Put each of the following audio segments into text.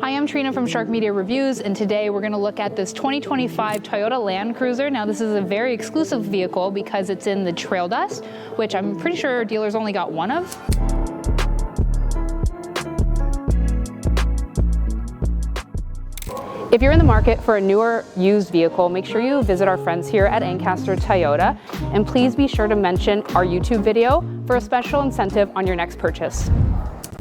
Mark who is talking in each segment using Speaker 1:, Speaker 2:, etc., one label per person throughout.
Speaker 1: Hi, I'm Trina from Shark Media Reviews, and today we're going to look at this 2025 Toyota Land Cruiser. Now, this is a very exclusive vehicle because it's in the Trail Dust, which I'm pretty sure dealers only got one of. If you're in the market for a newer used vehicle, make sure you visit our friends here at Ancaster Toyota, and please be sure to mention our YouTube video for a special incentive on your next purchase.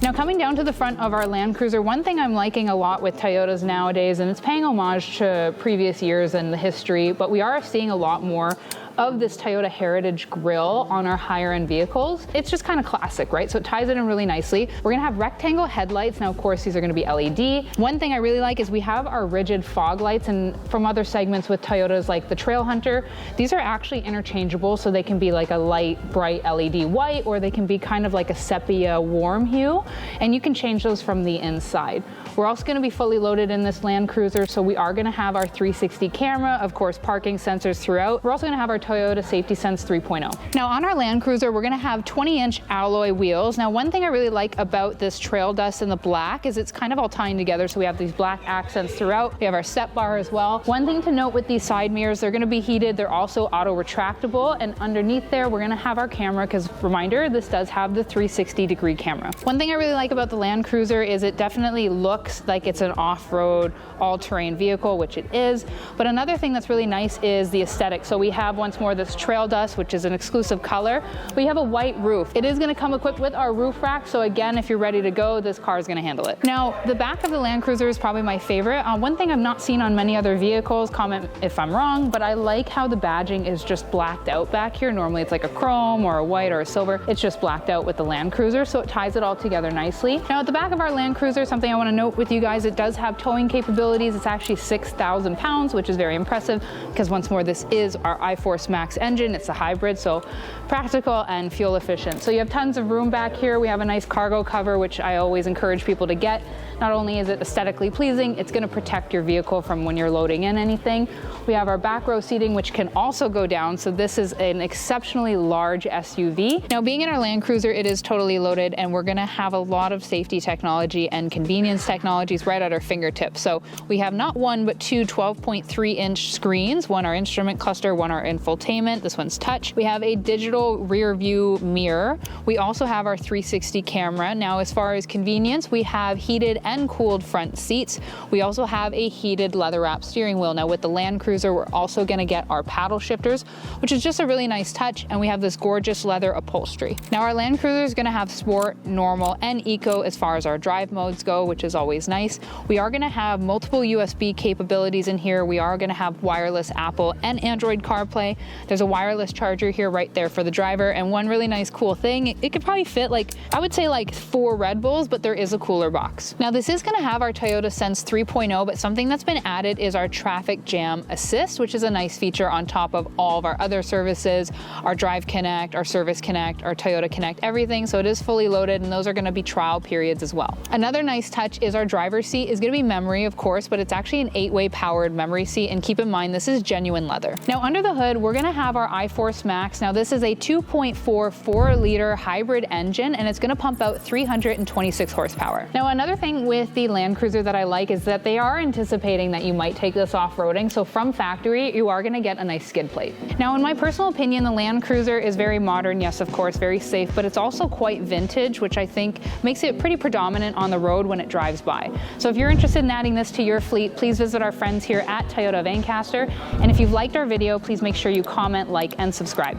Speaker 1: Now, coming down to the front of our Land Cruiser, one thing I'm liking a lot with Toyotas nowadays, and it's paying homage to previous years and the history, but we are seeing a lot more of this Toyota Heritage grille on our higher end vehicles. It's just kind of classic, right? So it ties it in really nicely. We're gonna have rectangle headlights. Now, of course, these are gonna be LED. One thing I really like is we have our rigid fog lights, and from other segments with Toyotas like the Trail Hunter, these are actually interchangeable, so they can be like a light, bright LED white, or they can be kind of like a sepia warm hue, and you can change those from the inside. We're also gonna be fully loaded in this Land Cruiser, so we are gonna have our 360 camera, of course, parking sensors throughout. We're also gonna have our Toyota Safety Sense 3.0. Now, on our Land Cruiser, we're gonna have 20-inch alloy wheels. Now, one thing I really like about this Trail Dust in the black is it's kind of all tying together, so we have these black accents throughout. We have our step bar as well. One thing to note with these side mirrors, they're gonna be heated. They're also auto retractable, and underneath there, we're gonna have our camera, because reminder, this does have the 360-degree camera. One thing I really like about the Land Cruiser is it definitely looks like it's an off-road, all-terrain vehicle, which it is. But another thing that's really nice is the aesthetic. So we have, once more, this Trail Dust, which is an exclusive color. We have a white roof. It is gonna come equipped with our roof rack, so again, if you're ready to go, this car is gonna handle it. Now, the back of the Land Cruiser is probably my favorite. One thing I've not seen on many other vehicles, comment if I'm wrong, but I like how the badging is just blacked out back here. Normally it's like a chrome or a white or a silver. It's just blacked out with the Land Cruiser, so it ties it all together nicely. Now, at the back of our Land Cruiser, something I wanna note with you guys, it does have towing capabilities. It's actually 6,000 pounds, which is very impressive, because once more, this is our iForce Max engine. It's a hybrid, so practical and fuel efficient. So you have tons of room back here. We have a nice cargo cover, which I always encourage people to get. Not only is it aesthetically pleasing, it's gonna protect your vehicle from when you're loading in anything. We have our back row seating, which can also go down. So this is an exceptionally large SUV. Now, being in our Land Cruiser, it is totally loaded, and we're gonna have a lot of safety technology and convenience technologies right at our fingertips. So we have not one, but two 12.3-inch screens, one our instrument cluster, one our infotainment. This one's touch. We have a digital rear view mirror. We also have our 360 camera. Now, as far as convenience, we have heated and cooled front seats. We also have a heated leather wrap steering wheel. Now, with the Land Cruiser, we're also gonna get our paddle shifters, which is just a really nice touch, and we have this gorgeous leather upholstery. Now, our Land Cruiser is gonna have sport, normal, and eco as far as our drive modes go, which is always nice. We are gonna have multiple USB capabilities in here. We are gonna have wireless Apple and Android CarPlay. There's a wireless charger here right there for the driver, and one really nice cool thing, it could probably fit like, I would say like 4 Red Bulls, but there is a cooler box. Now, this is gonna have our Toyota Sense 3.0, but something that's been added is our Traffic Jam Assist, which is a nice feature on top of all of our other services, our Drive Connect, our Service Connect, our Toyota Connect, everything. So it is fully loaded, and those are gonna be trial periods as well. Another nice touch is our driver's seat is gonna be memory, of course, but it's actually an 8-way powered memory seat, and keep in mind, this is genuine leather. Now, under the hood, we're gonna have our iForce Max. Now, this is a 2.4 4-liter hybrid engine, and it's gonna pump out 326 horsepower. Now, another thing with the Land Cruiser that I like is that they are anticipating that you might take this off-roading, so from factory, you are gonna get a nice skid plate. Now, in my personal opinion, the Land Cruiser is very modern, yes, of course, very safe, but it's also quite vintage, which I think makes it pretty predominant on the road when it drives by. So if you're interested in adding this to your fleet, please visit our friends here at Toyota of Ancaster, and if you've liked our video, please make sure you comment, like, and subscribe.